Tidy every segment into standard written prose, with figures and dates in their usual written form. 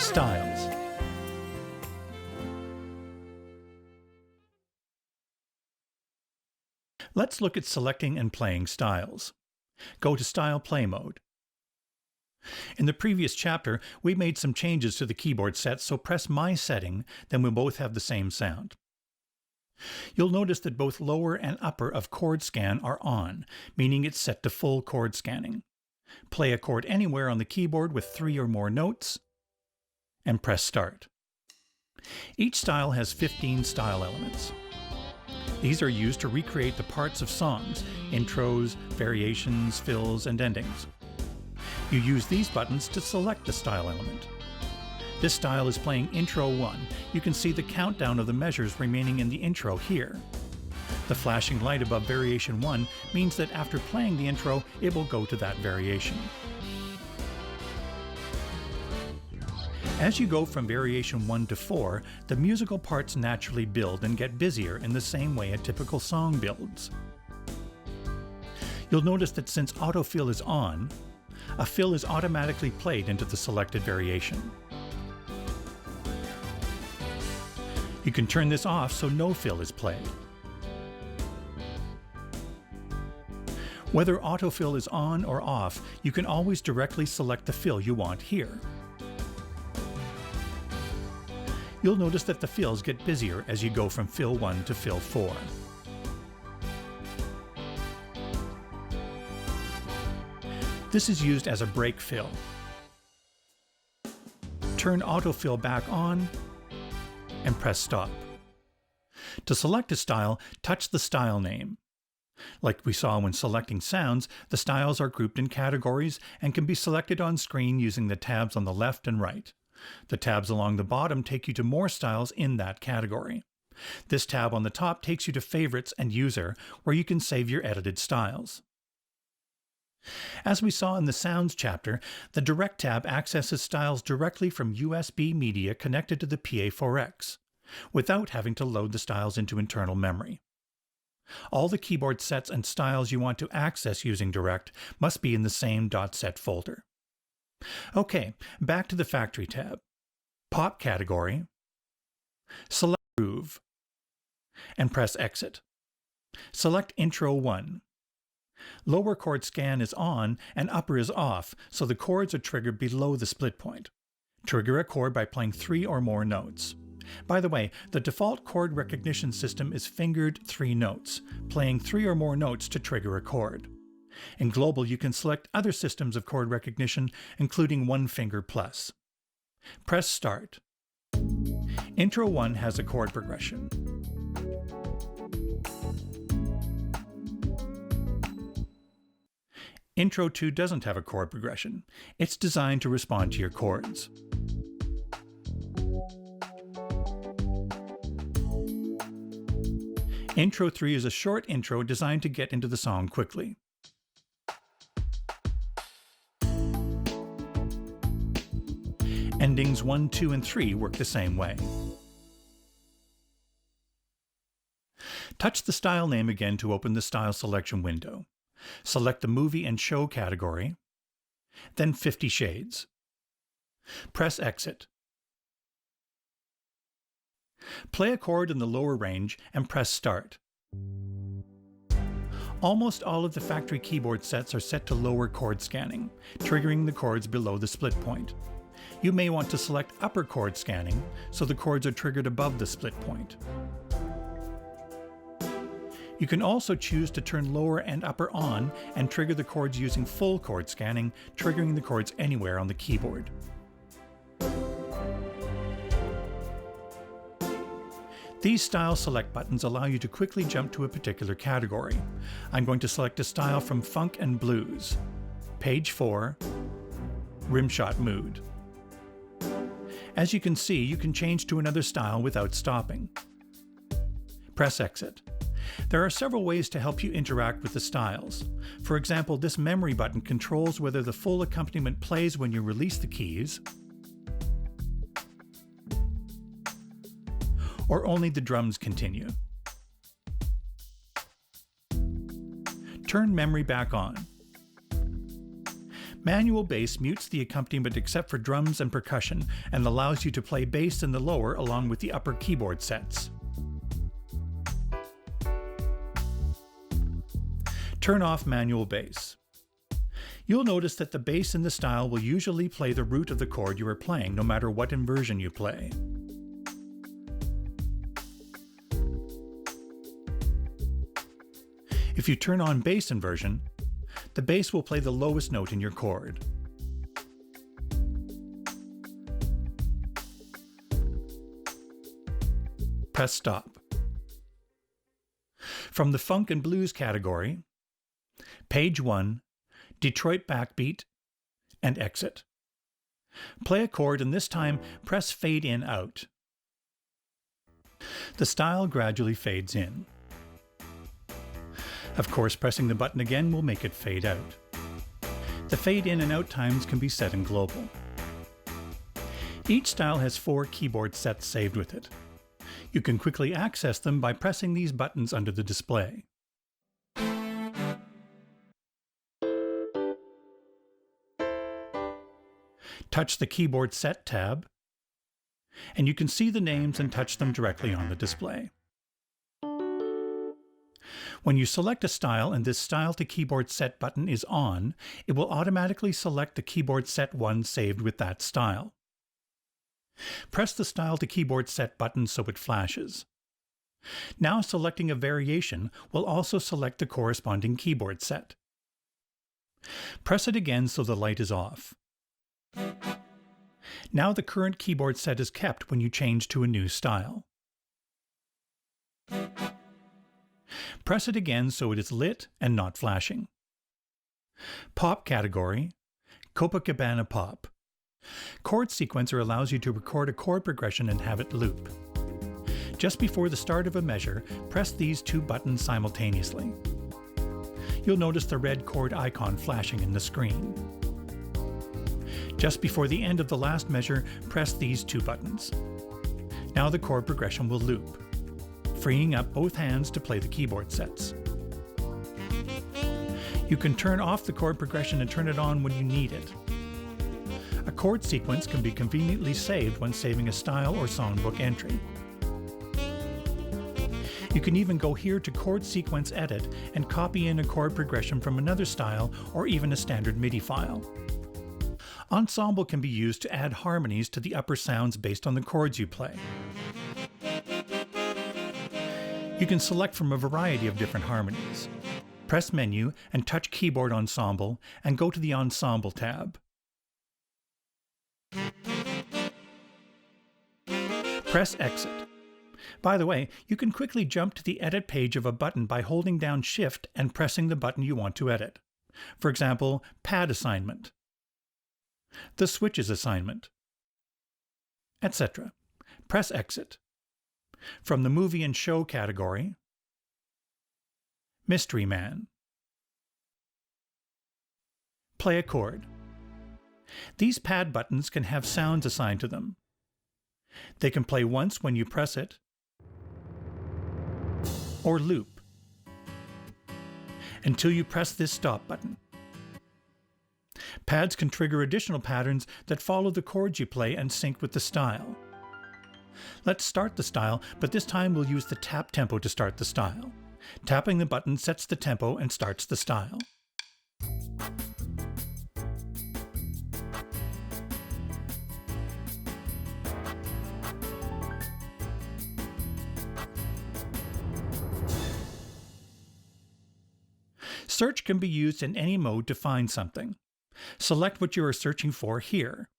Styles. Let's look at selecting and playing styles. Go to Style Play Mode. In the previous chapter, we made some changes to the keyboard set, so press My Setting, then we'll both have the same sound. You'll notice that both lower and upper of chord scan are on, meaning it's set to full chord scanning. Play a chord anywhere on the keyboard with 3 or more notes, and press Start. Each style has 15 style elements. These are used to recreate the parts of songs, intros, variations, fills, and endings. You use these buttons to select the style element. This style is playing Intro 1. You can see the countdown of the measures remaining in the intro here. The flashing light above Variation 1 means that after playing the intro, it will go to that variation. As you go from Variation 1 to 4, the musical parts naturally build and get busier in the same way a typical song builds. You'll notice that since autofill is on, a fill is automatically played into the selected variation. You can turn this off so no fill is played. Whether autofill is on or off, you can always directly select the fill you want here. You'll notice that the fills get busier as you go from fill 1 to fill 4. This is used as a break fill. Turn autofill back on and press Stop. To select a style, touch the style name. Like we saw when selecting sounds, the styles are grouped in categories and can be selected on screen using the tabs on the left and right. The tabs along the bottom take you to more styles in that category. This tab on the top takes you to Favorites and User, where you can save your edited styles. As we saw in the Sounds chapter, the Direct tab accesses styles directly from USB media connected to the Pa4X, without having to load the styles into internal memory. All the keyboard sets and styles you want to access using Direct must be in the same .set folder. Okay, back to the Factory tab. Pop category, select Groove, and press Exit. Select Intro 1. Lower chord scan is on and upper is off, so the chords are triggered below the split point. Trigger a chord by playing 3 or more notes. By the way, the default chord recognition system is fingered 3 notes, playing 3 or more notes to trigger a chord. In Global, you can select other systems of chord recognition, including 1 finger plus. Press Start. Intro 1 has a chord progression. Intro 2 doesn't have a chord progression. It's designed to respond to your chords. Intro 3 is a short intro designed to get into the song quickly. Endings 1, 2, and 3 work the same way. Touch the style name again to open the style selection window. Select the Movie and Show category, then 50 Shades. Press Exit. Play a chord in the lower range and press Start. Almost all of the factory keyboard sets are set to lower chord scanning, triggering the chords below the split point. You may want to select upper chord scanning, so the chords are triggered above the split point. You can also choose to turn lower and upper on and trigger the chords using full chord scanning, triggering the chords anywhere on the keyboard. These style select buttons allow you to quickly jump to a particular category. I'm going to select a style from Funk and Blues. Page 4, Rimshot Mood. As you can see, you can change to another style without stopping. Press Exit. There are several ways to help you interact with the styles. For example, this memory button controls whether the full accompaniment plays when you release the keys, or only the drums continue. Turn memory back on. Manual bass mutes the accompaniment except for drums and percussion and allows you to play bass in the lower along with the upper keyboard sets. Turn off manual bass. You'll notice that the bass in the style will usually play the root of the chord you are playing, no matter what inversion you play. If you turn on bass inversion, the bass will play the lowest note in your chord. Press stop. From the funk and blues category, page 1, Detroit backbeat, and exit. Play a chord and this time press fade in out. The style gradually fades in. Of course, pressing the button again will make it fade out. The fade in and out times can be set in global. Each style has 4 keyboard sets saved with it. You can quickly access them by pressing these buttons under the display. Touch the Keyboard Set tab, and you can see the names and touch them directly on the display. When you select a style and this Style to Keyboard Set button is on, it will automatically select the Keyboard Set one saved with that style. Press the Style to Keyboard Set button so it flashes. Now selecting a variation will also select the corresponding keyboard set. Press it again so the light is off. Now the current keyboard set is kept when you change to a new style. Press it again so it is lit and not flashing. Pop category, Copacabana Pop. Chord sequencer allows you to record a chord progression and have it loop. Just before the start of a measure, press these 2 buttons simultaneously. You'll notice the red chord icon flashing in the screen. Just before the end of the last measure, press these 2 buttons. Now the chord progression will loop, freeing up both hands to play the keyboard sets. You can turn off the chord progression and turn it on when you need it. A chord sequence can be conveniently saved when saving a style or songbook entry. You can even go here to Chord Sequence Edit and copy in a chord progression from another style or even a standard MIDI file. Ensemble can be used to add harmonies to the upper sounds based on the chords you play. You can select from a variety of different harmonies. Press Menu and touch Keyboard Ensemble and go to the Ensemble tab. Press Exit. By the way, you can quickly jump to the edit page of a button by holding down Shift and pressing the button you want to edit. For example, Pad Assignment, the Switches Assignment, etc. Press Exit. From the Movie and Show category, Mystery Man. Play a chord. These pad buttons can have sounds assigned to them. They can play once when you press it, or loop, until you press this stop button. Pads can trigger additional patterns that follow the chords you play and sync with the style. Let's start the style, but this time we'll use the tap tempo to start the style. Tapping the button sets the tempo and starts the style. Search can be used in any mode to find something. Select what you are searching for here.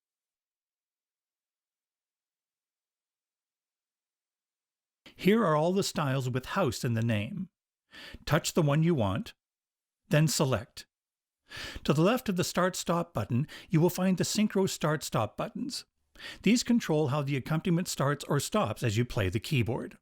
Here are all the styles with house in the name. Touch the one you want, then select. To the left of the Start-Stop button, you will find the Synchro Start-Stop buttons. These control how the accompaniment starts or stops as you play the keyboard.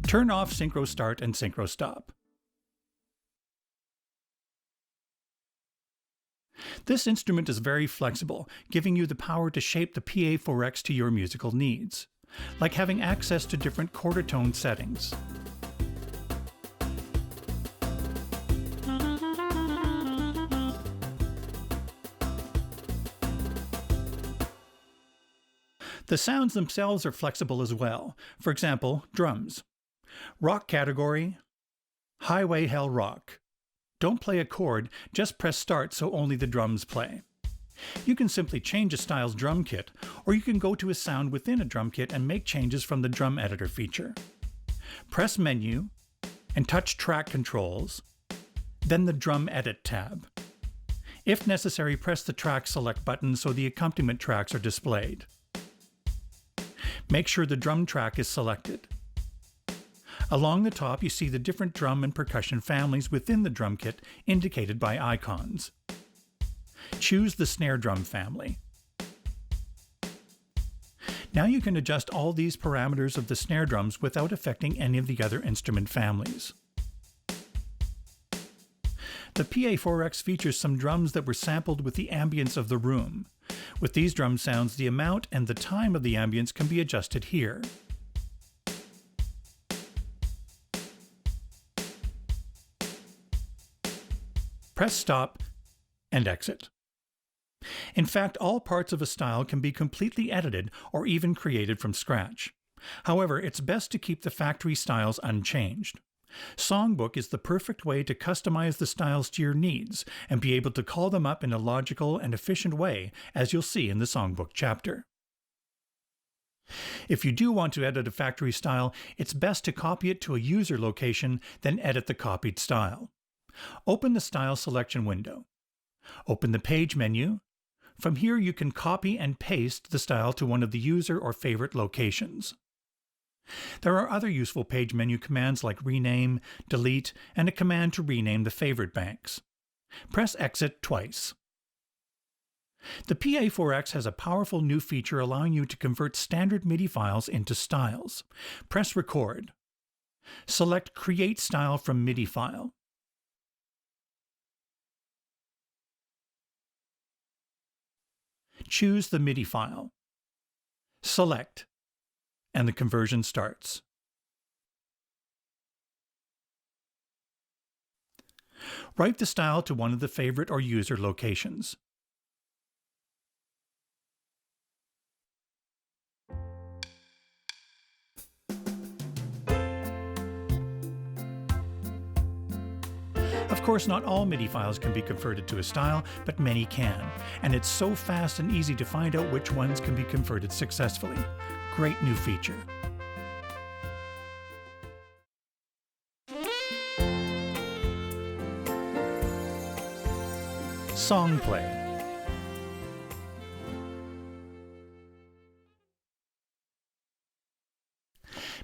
Turn off Synchro Start and Synchro Stop. This instrument is very flexible, giving you the power to shape the Pa4X to your musical needs, like having access to different quarter tone settings. The sounds themselves are flexible as well. For example, drums. Rock category, Highway Hell Rock. Don't play a chord, just press start so only the drums play. You can simply change a style's drum kit, or you can go to a sound within a drum kit and make changes from the drum editor feature. Press Menu, and touch Track Controls, then the Drum Edit tab. If necessary, press the Track Select button so the accompaniment tracks are displayed. Make sure the drum track is selected. Along the top, you see the different drum and percussion families within the drum kit indicated by icons. Choose the snare drum family. Now you can adjust all these parameters of the snare drums without affecting any of the other instrument families. The Pa4X features some drums that were sampled with the ambience of the room. With these drum sounds, the amount and the time of the ambience can be adjusted here. Press Stop and exit. In fact, all parts of a style can be completely edited or even created from scratch. However, it's best to keep the factory styles unchanged. Songbook is the perfect way to customize the styles to your needs and be able to call them up in a logical and efficient way, as you'll see in the Songbook chapter. If you do want to edit a factory style, it's best to copy it to a user location, then edit the copied style. Open the Style Selection window. Open the Page menu. From here you can copy and paste the style to one of the user or favorite locations. There are other useful page menu commands like rename, delete, and a command to rename the favorite banks. Press Exit twice. The Pa4X has a powerful new feature allowing you to convert standard MIDI files into styles. Press Record. Select Create Style from MIDI file. Choose the MIDI file. Select, and the conversion starts. Write the style to one of the favorite or user locations. Of course, not all MIDI files can be converted to a style, but many can, and it's so fast and easy to find out which ones can be converted successfully. Great new feature. Song play.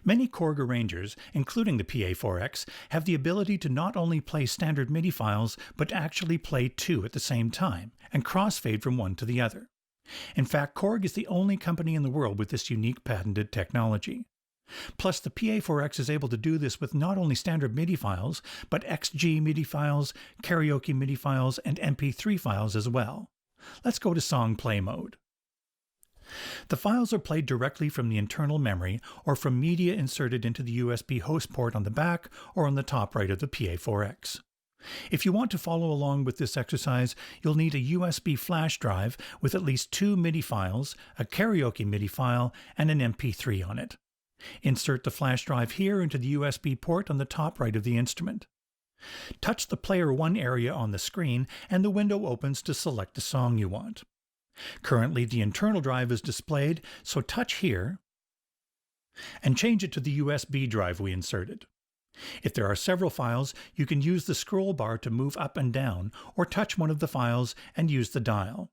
Many KORG arrangers, including the Pa4X, have the ability to not only play standard MIDI files, but actually play two at the same time, and crossfade from one to the other. In fact, KORG is the only company in the world with this unique patented technology. Plus, the Pa4X is able to do this with not only standard MIDI files, but XG MIDI files, karaoke MIDI files, and MP3 files as well. Let's go to song play mode. The files are played directly from the internal memory or from media inserted into the USB host port on the back or on the top right of the Pa4X. If you want to follow along with this exercise, you'll need a USB flash drive with at least 2 MIDI files, a karaoke MIDI file, and an MP3 on it. Insert the flash drive here into the USB port on the top right of the instrument. Touch the Player 1 area on the screen and the window opens to select the song you want. Currently, the internal drive is displayed, so touch here and change it to the USB drive we inserted. If there are several files, you can use the scroll bar to move up and down, or touch one of the files and use the dial.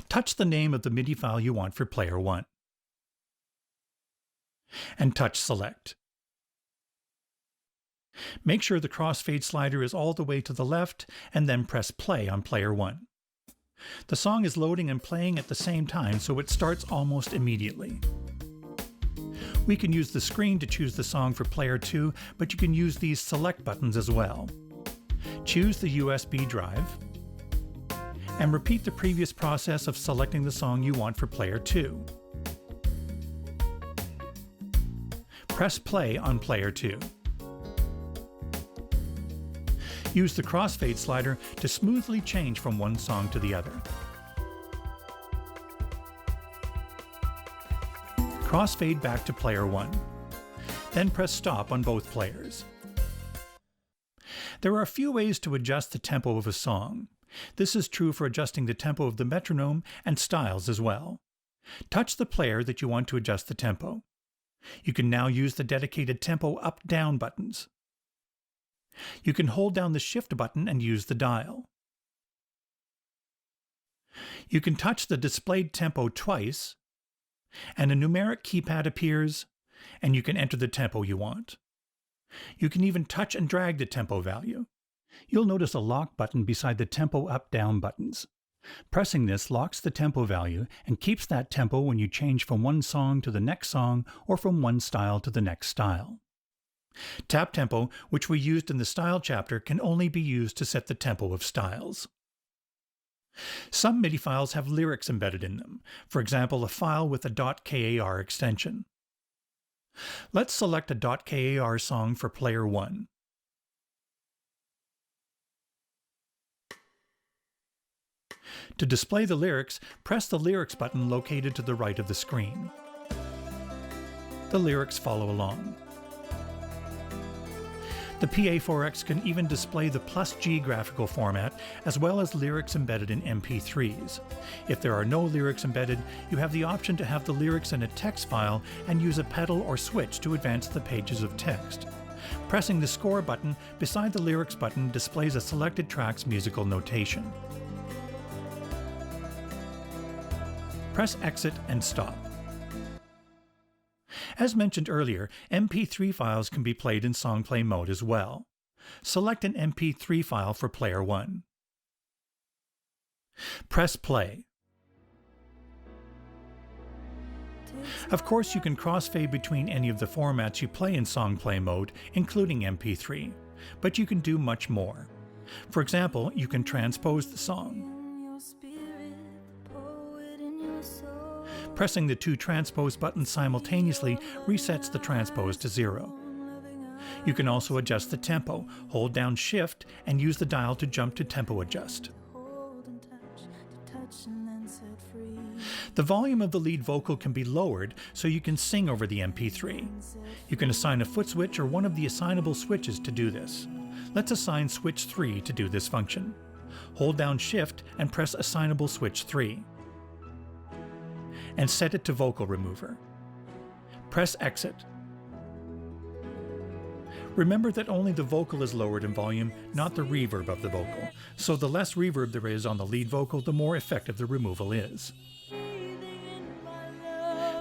Touch the name of the MIDI file you want for Player 1. And touch Select. Make sure the crossfade slider is all the way to the left, and then press play on Player 1. The song is loading and playing at the same time, so it starts almost immediately. We can use the screen to choose the song for player 2, but you can use these select buttons as well. Choose the USB drive, and repeat the previous process of selecting the song you want for player 2. Press play on player 2. Use the crossfade slider to smoothly change from one song to the other. Crossfade back to player 1. Then press stop on both players. There are a few ways to adjust the tempo of a song. This is true for adjusting the tempo of the metronome and styles as well. Touch the player that you want to adjust the tempo. You can now use the dedicated tempo up-down buttons. You can hold down the shift button and use the dial. You can touch the displayed tempo twice, and a numeric keypad appears, and you can enter the tempo you want. You can even touch and drag the tempo value. You'll notice a lock button beside the tempo up-down buttons. Pressing this locks the tempo value and keeps that tempo when you change from one song to the next song or from one style to the next style. Tap tempo, which we used in the style chapter, can only be used to set the tempo of styles. Some MIDI files have lyrics embedded in them, for example a file with a .kar extension. Let's select a .kar song for player 1. To display the lyrics, press the lyrics button located to the right of the screen. The lyrics follow along. The Pa4X can even display the +G graphical format as well as lyrics embedded in MP3s. If there are no lyrics embedded, you have the option to have the lyrics in a text file and use a pedal or switch to advance the pages of text. Pressing the score button beside the lyrics button displays a selected track's musical notation. Press exit and stop. As mentioned earlier, MP3 files can be played in song play mode as well. Select an MP3 file for player 1. Press play. Of course, you can crossfade between any of the formats you play in song play mode, including MP3, but you can do much more. For example, you can transpose the song. Pressing the two transpose buttons simultaneously resets the transpose to 0. You can also adjust the tempo. Hold down Shift and use the dial to jump to tempo adjust. The volume of the lead vocal can be lowered so you can sing over the MP3. You can assign a foot switch or one of the assignable switches to do this. Let's assign switch 3 to do this function. Hold down Shift and press assignable switch 3. And set it to vocal remover. Press exit. Remember that only the vocal is lowered in volume, not the reverb of the vocal, so the less reverb there is on the lead vocal, the more effective the removal is.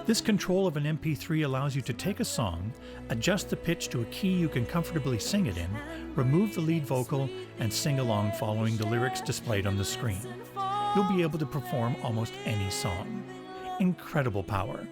This control of an MP3 allows you to take a song, adjust the pitch to a key you can comfortably sing it in, remove the lead vocal, and sing along following the lyrics displayed on the screen. You'll be able to perform almost any song. Incredible power.